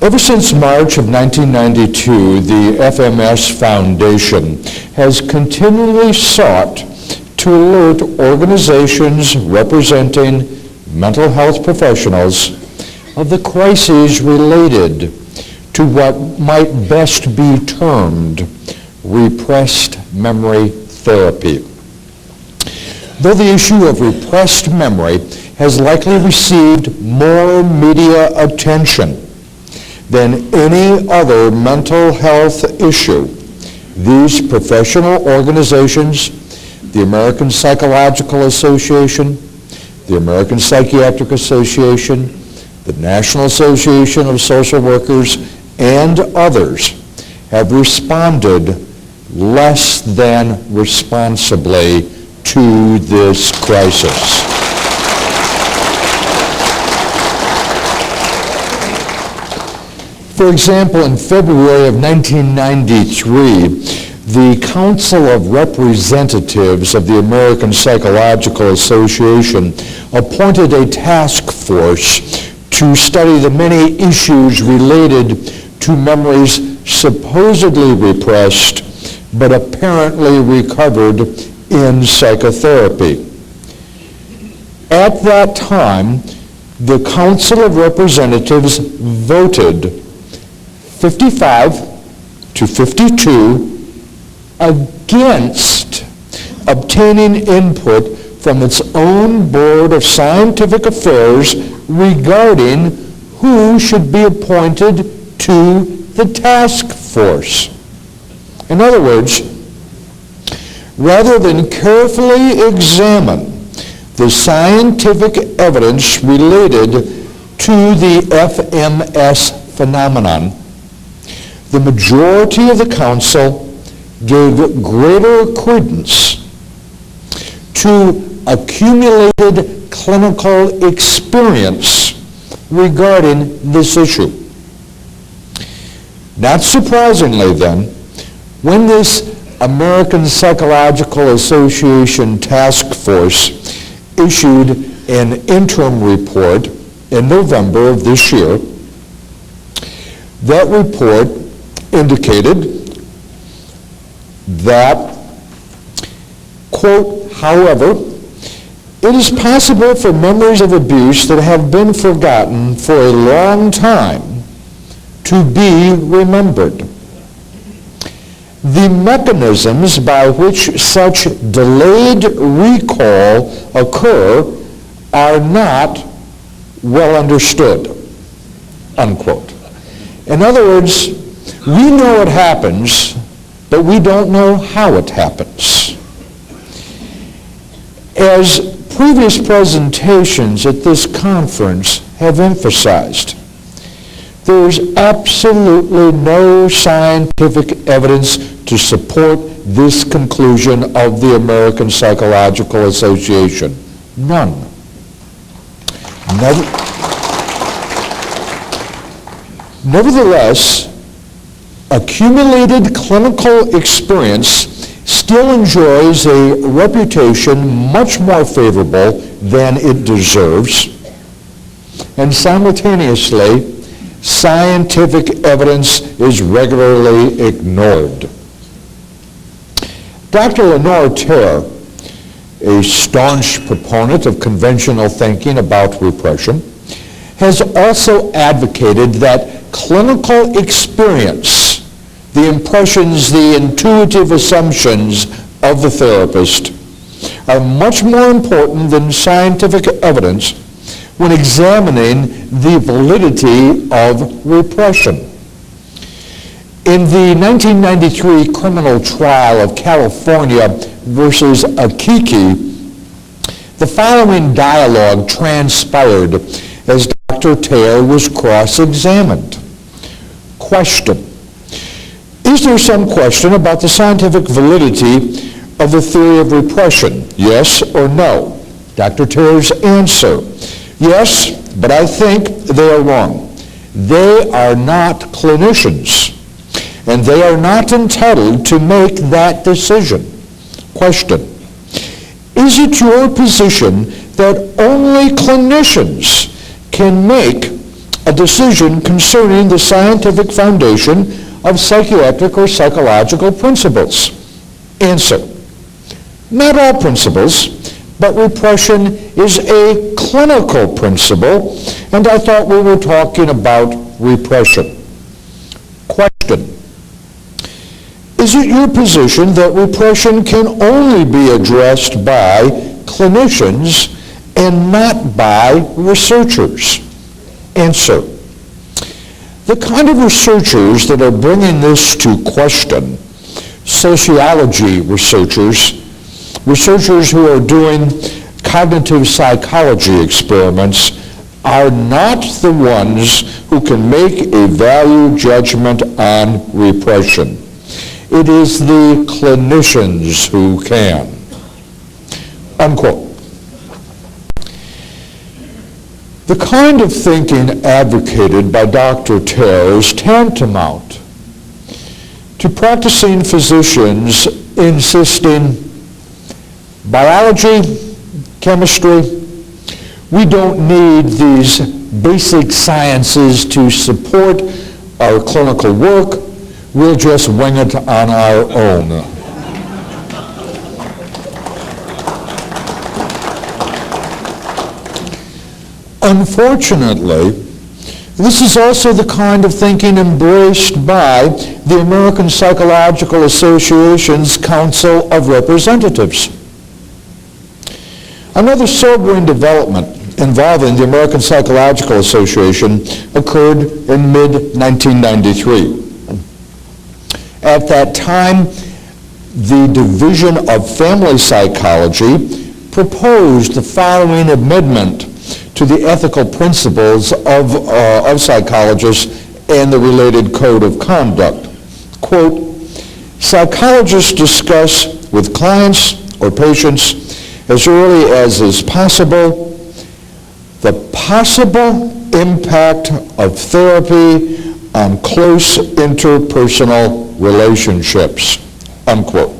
Ever since March of 1992, the FMS Foundation has continually sought to alert organizations representing mental health professionals of the crises related to what might best be termed repressed memory therapy. Though the issue of repressed memory has likely received more media attention than any other mental health issue, these professional organizations, the American Psychological Association, the American Psychiatric Association, the National Association of Social Workers, and others, have responded less than responsibly to this crisis. For example, in February of 1993, the Council of Representatives of the American Psychological Association appointed a task force to study the many issues related to memories supposedly repressed but apparently recovered in psychotherapy. At that time, the Council of Representatives voted 55 to 52 against obtaining input from its own Board of Scientific Affairs regarding who should be appointed to the task force. In other words, rather than carefully examine the scientific evidence related to the FMS phenomenon, the majority of the council gave greater credence to accumulated clinical experience regarding this issue. Not surprisingly then, when this American Psychological Association task force issued an interim report in November of this year, that report indicated that, quote, however, it is possible for memories of abuse that have been forgotten for a long time to be remembered. The mechanisms by which such delayed recall occur are not well understood, unquote. In other words, we know it happens, but we don't know how it happens. As previous presentations at this conference have emphasized, there's absolutely no scientific evidence to support this conclusion of the American Psychological Association. None. Nevertheless, accumulated clinical experience still enjoys a reputation much more favorable than it deserves, and simultaneously, scientific evidence is regularly ignored. Dr. Lenore Terr, a staunch proponent of conventional thinking about repression, has also advocated that clinical experience, the impressions, the intuitive assumptions of the therapist, are much more important than scientific evidence when examining the validity of repression. In the 1993 criminal trial of California versus Akiki, the following dialogue transpired as Dr. Terr was cross-examined. Question: is there some question about the scientific validity of the theory of repression? Yes or no? Dr. Terr's answer: yes, but I think they are wrong. They are not clinicians, and they are not entitled to make that decision. Question: is it your position that only clinicians can make a decision concerning the scientific foundation of psychiatric or psychological principles? Answer: not all principles, but repression is a clinical principle, and I thought we were talking about repression. Question: is it your position that repression can only be addressed by clinicians and not by researchers? Answer: the kind of researchers that are bringing this to question, sociology researchers who are doing cognitive psychology experiments, are not the ones who can make a value judgment on repression. It is the clinicians who can. Unquote. The kind of thinking advocated by Dr. Terr is tantamount to practicing physicians insisting biology, chemistry, we don't need these basic sciences to support our clinical work. We'll just wing it on our own. Unfortunately, this is also the kind of thinking embraced by the American Psychological Association's Council of Representatives. Another sobering development involving the American Psychological Association occurred in mid-1993. At that time, the Division of Family Psychology proposed the following amendment to the ethical principles of psychologists and the related code of conduct. Quote, psychologists discuss with clients or patients as early as is possible the possible impact of therapy on close interpersonal relationships, unquote.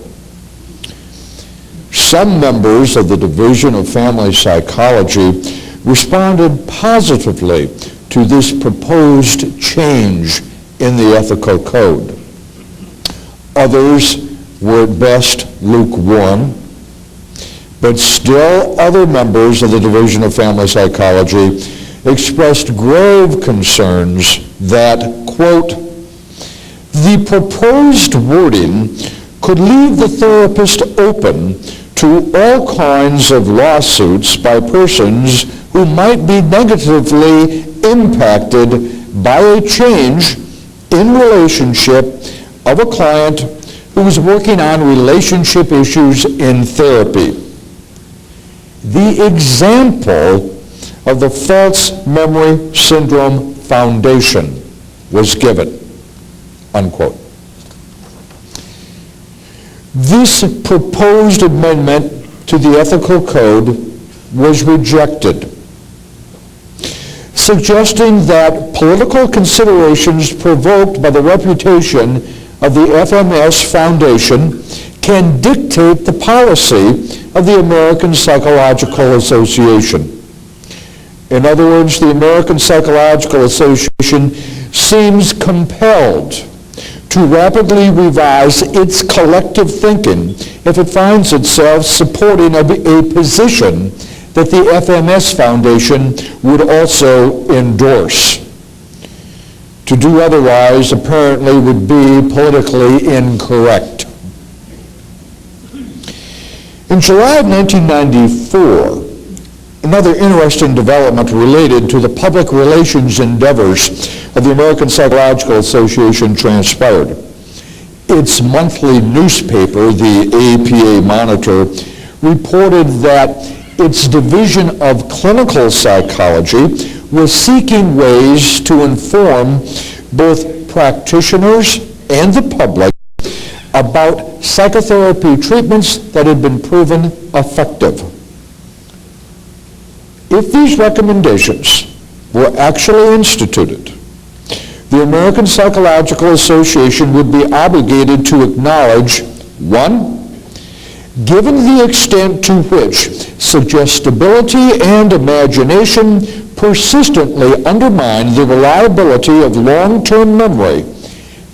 Some members of the Division of Family Psychology responded positively to this proposed change in the ethical code. Others were at best lukewarm, but still other members of the Division of Family Psychology expressed grave concerns that, quote, the proposed wording could leave the therapist open to all kinds of lawsuits by persons who might be negatively impacted by a change in relationship of a client who is working on relationship issues in therapy. The example of the False Memory Syndrome Foundation was given, unquote. This proposed amendment to the ethical code was rejected, suggesting that political considerations provoked by the reputation of the FMS Foundation can dictate the policy of the American Psychological Association. In other words, the American Psychological Association seems compelled to rapidly revise its collective thinking if it finds itself supporting a position that the FMS Foundation would also endorse. To do otherwise apparently would be politically incorrect. In July of 1994, another interesting development related to the public relations endeavors of the American Psychological Association transpired. Its monthly newspaper, the APA Monitor, reported that its Division of Clinical Psychology was seeking ways to inform both practitioners and the public about psychotherapy treatments that had been proven effective. If these recommendations were actually instituted, the American Psychological Association would be obligated to acknowledge, one, Given the extent to which suggestibility and imagination persistently undermine the reliability of long-term memory,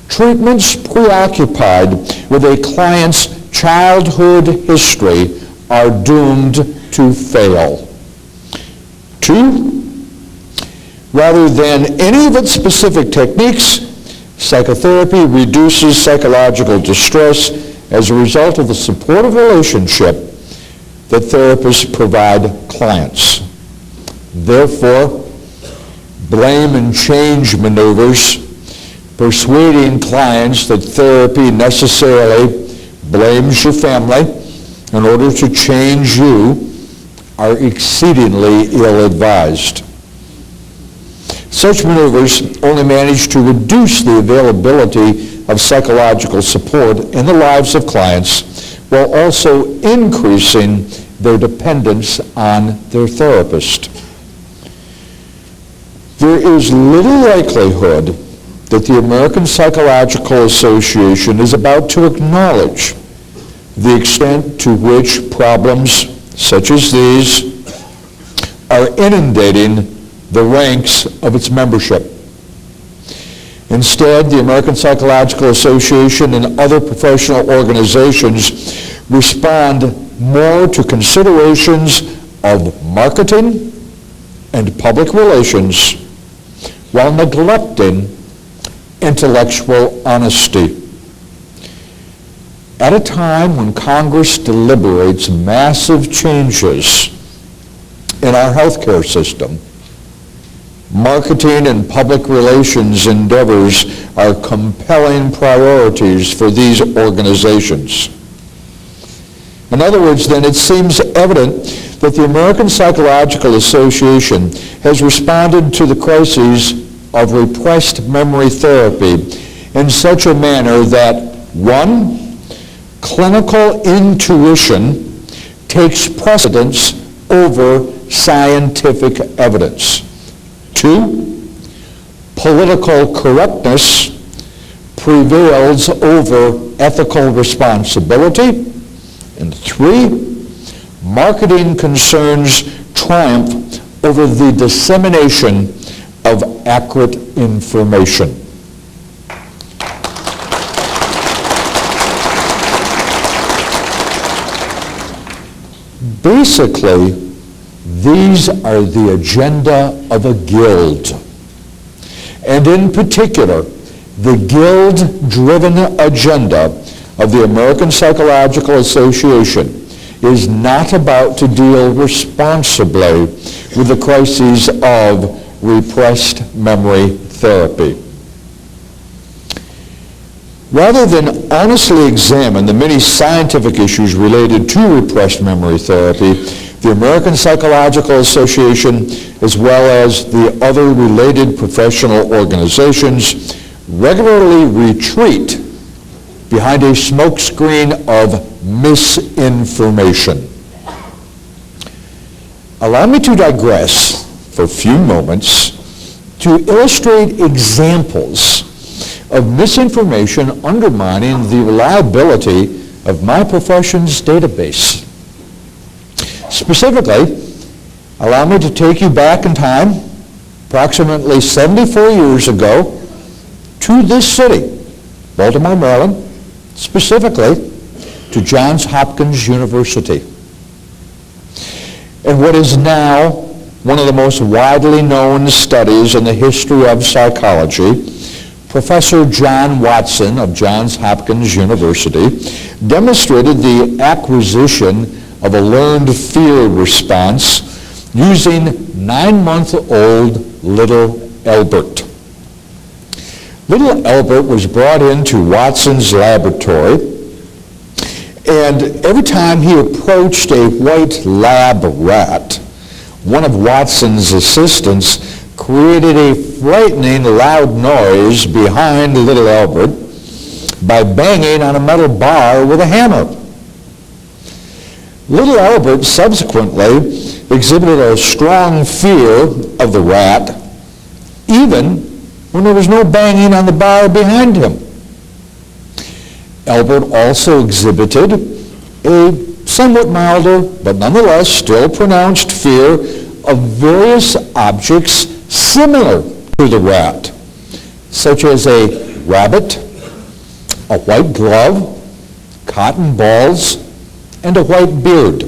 treatments preoccupied with a client's childhood history are doomed to fail. 2, rather than any of its specific techniques, psychotherapy reduces psychological distress as a result of the supportive relationship that therapists provide clients. Therefore, blame and change maneuvers, persuading clients that therapy necessarily blames your family in order to change you, are exceedingly ill-advised. Such maneuvers only manage to reduce the availability of psychological support in the lives of clients while also increasing their dependence on their therapist. There is little likelihood that the American Psychological Association is about to acknowledge the extent to which problems such as these are inundating the ranks of its membership. Instead, the American Psychological Association and other professional organizations respond more to considerations of marketing and public relations while neglecting intellectual honesty. At a time when Congress deliberates massive changes in our healthcare system, marketing and public relations endeavors are compelling priorities for these organizations. In other words, then, it seems evident that the American Psychological Association has responded to the crises of repressed memory therapy in such a manner that, 1, clinical intuition takes precedence over scientific evidence. 2, political correctness prevails over ethical responsibility. And 3, marketing concerns triumph over the dissemination of accurate information. Basically, these are the agenda of a guild. And in particular, the guild-driven agenda of the American Psychological Association is not about to deal responsibly with the crises of repressed memory therapy. Rather than honestly examine the many scientific issues related to repressed memory therapy, the American Psychological Association, as well as the other related professional organizations, regularly retreat behind a smokescreen of misinformation. Allow me to digress for a few moments to illustrate examples of misinformation undermining the reliability of my profession's database. Specifically, allow me to take you back in time, approximately 74 years ago, to this city, Baltimore, Maryland, specifically to Johns Hopkins University. And what is now one of the most widely known studies in the history of psychology, Professor John Watson of Johns Hopkins University demonstrated the acquisition of a learned fear response using 9-month-old little Albert. Little Albert was brought into Watson's laboratory, and every time he approached a white lab rat, one of Watson's assistants created a frightening loud noise behind little Albert by banging on a metal bar with a hammer. Little Albert subsequently exhibited a strong fear of the rat, even when there was no banging on the bar behind him. Albert also exhibited a somewhat milder, but nonetheless still pronounced fear of various objects similar to the rat, such as a rabbit, a white glove, cotton balls, and a white beard.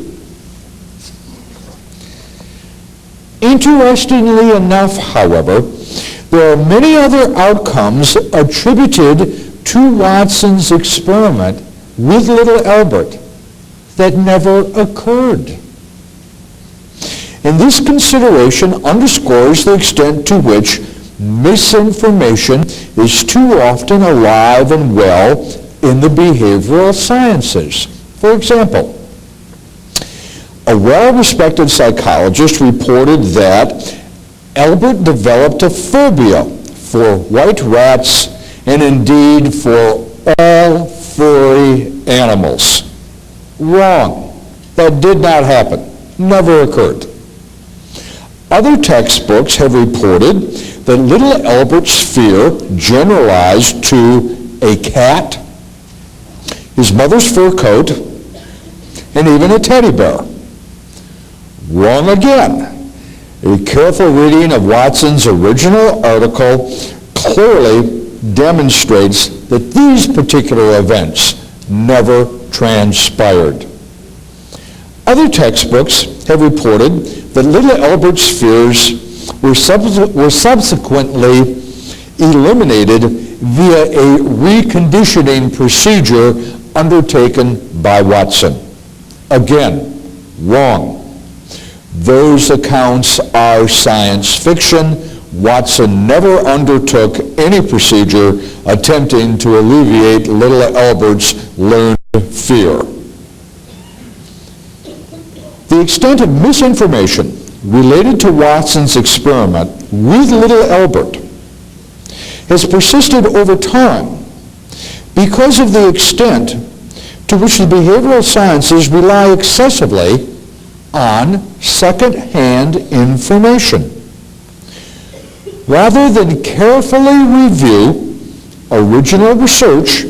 Interestingly enough, however, there are many other outcomes attributed to Watson's experiment with little Albert that never occurred. And this consideration underscores the extent to which misinformation is too often alive and well in the behavioral sciences. For example, a well-respected psychologist reported that Albert developed a phobia for white rats and indeed for all furry animals. Wrong. That did not happen. Never occurred. Other textbooks have reported that little Albert's fear generalized to a cat, his mother's fur coat, and even a teddy bear. Wrong again. A careful reading of Watson's original article clearly demonstrates that these particular events never transpired. Other textbooks have reported that little Albert's fears were subsequently eliminated via a reconditioning procedure undertaken by Watson. Again, wrong. Those accounts are science fiction. Watson never undertook any procedure attempting to alleviate little Albert's learned fear. The extent of misinformation related to Watson's experiment with little Albert has persisted over time because of the extent to which the behavioral sciences rely excessively on second-hand information. Rather than carefully review original research,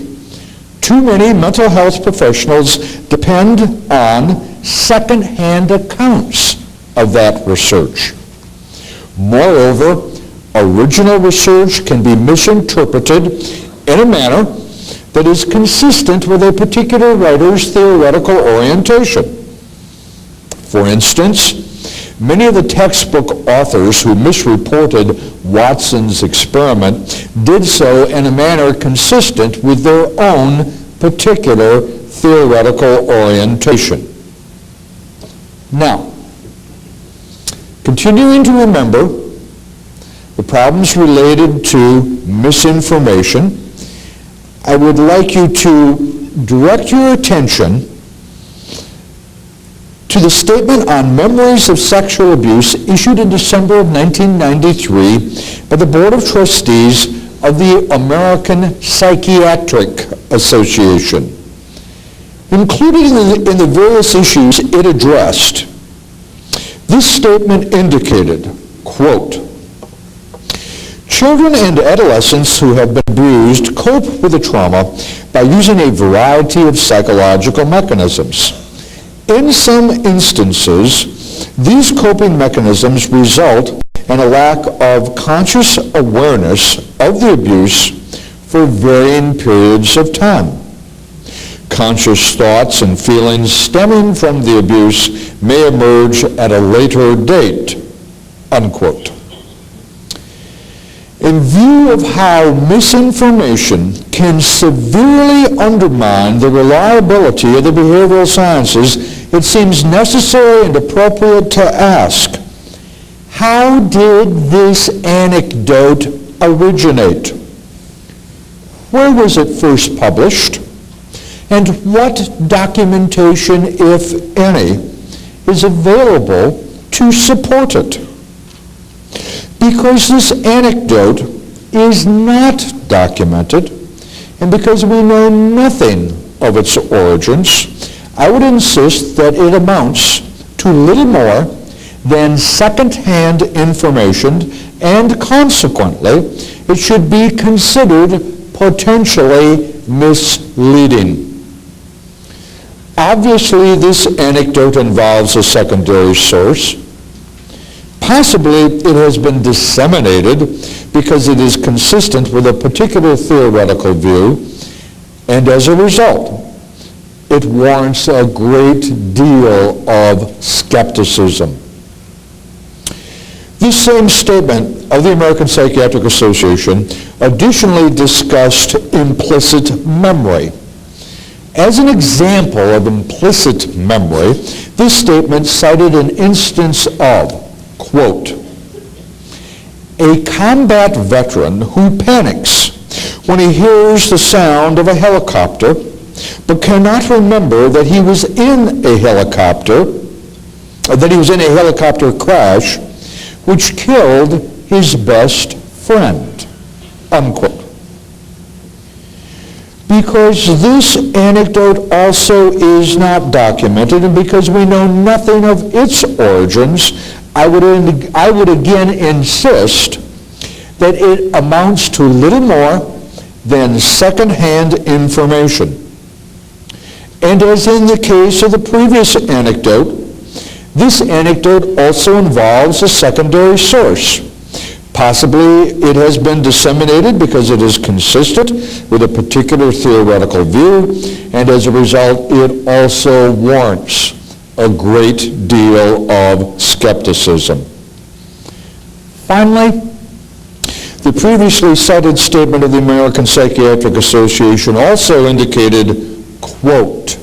too many mental health professionals depend on second-hand accounts of that research. Moreover, original research can be misinterpreted in a manner that is consistent with a particular writer's theoretical orientation. For instance, many of the textbook authors who misreported Watson's experiment did so in a manner consistent with their own particular theoretical orientation. Now, continuing to remember the problems related to misinformation, I would like you to direct your attention to the statement on memories of sexual abuse issued in December of 1993 by the Board of Trustees of the American Psychiatric Association. Included in the various issues it addressed, this statement indicated, quote, "Children and adolescents who have been abused cope with the trauma by using a variety of psychological mechanisms. In some instances, these coping mechanisms result in a lack of conscious awareness of the abuse for varying periods of time. Conscious thoughts and feelings stemming from the abuse may emerge at a later date," unquote. In view of how misinformation can severely undermine the reliability of the behavioral sciences, it seems necessary and appropriate to ask, how did this anecdote originate? Where was it first published? And what documentation, if any, is available to support it? Because this anecdote is not documented, and because we know nothing of its origins, I would insist that it amounts to little more than second-hand information, and consequently, it should be considered potentially misleading. Obviously, this anecdote involves a secondary source. Possibly it has been disseminated because it is consistent with a particular theoretical view, and as a result, it warrants a great deal of skepticism. This same statement of the American Psychiatric Association additionally discussed implicit memory. As an example of implicit memory, this statement cited an instance of, quote, a combat veteran who panics when he hears the sound of a helicopter, but cannot remember that he was in a helicopter crash which killed his best friend, unquote. Because this anecdote also is not documented, and because we know nothing of its origins, I would again insist that it amounts to little more than second-hand information. And as in the case of the previous anecdote, this anecdote also involves a secondary source. Possibly it has been disseminated because it is consistent with a particular theoretical view, and as a result, it also warrants a great deal of skepticism. Finally, the previously cited statement of the American Psychiatric Association also indicated, quote,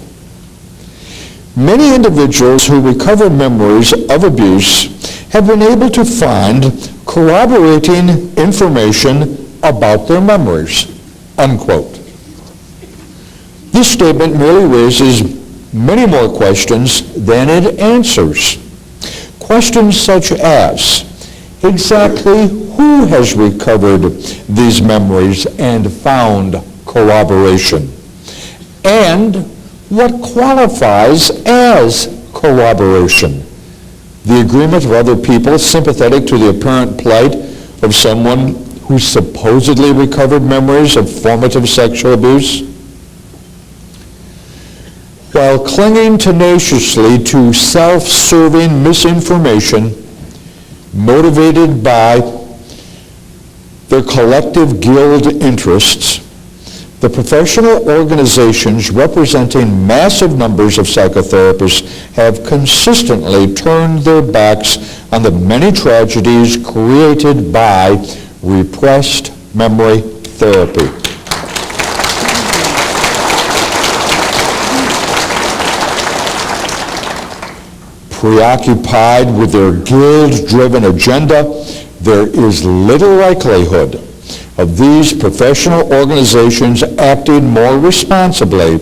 many individuals who recover memories of abuse have been able to find corroborating information about their memories, unquote. This statement merely raises many more questions than it answers. Questions such as, exactly who has recovered these memories and found corroboration? And what qualifies as corroboration? The agreement of other people sympathetic to the apparent plight of someone who supposedly recovered memories of formative sexual abuse? While clinging tenaciously to self-serving misinformation motivated by their collective guild interests, the professional organizations representing massive numbers of psychotherapists have consistently turned their backs on the many tragedies created by repressed memory therapy. Preoccupied with their guild-driven agenda, there is little likelihood of these professional organizations acting more responsibly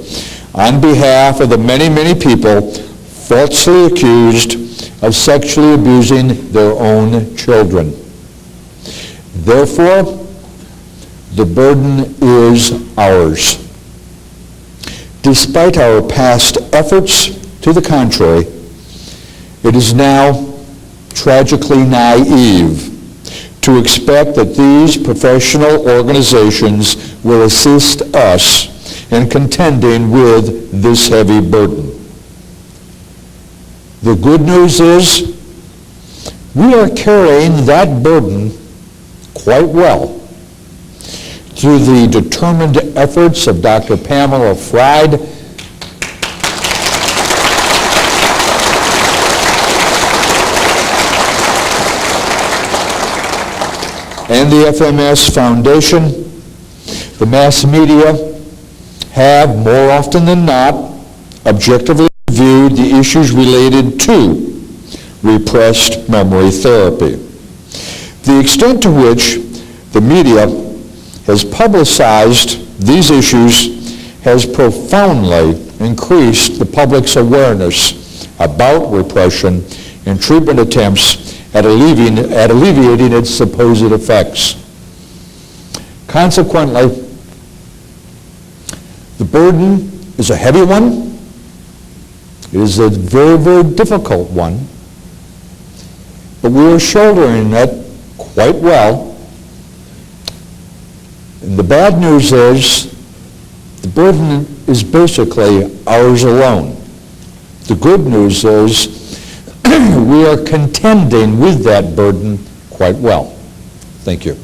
on behalf of the many, many people falsely accused of sexually abusing their own children. Therefore, the burden is ours. Despite our past efforts to the contrary, it is now tragically naive to expect that these professional organizations will assist us in contending with this heavy burden. The good news is we are carrying that burden quite well through the determined efforts of Dr. Pamela Fried, and the FMS Foundation. The mass media have, more often than not, objectively viewed the issues related to repressed memory therapy. The extent to which the media has publicized these issues has profoundly increased the public's awareness about repression and treatment attempts at alleviating its supposed effects. Consequently, the burden is a heavy one. It is a very, very difficult one. But we are shouldering it quite well. And the bad news is the burden is basically ours alone. The good news is we are contending with that burden quite well. Thank you.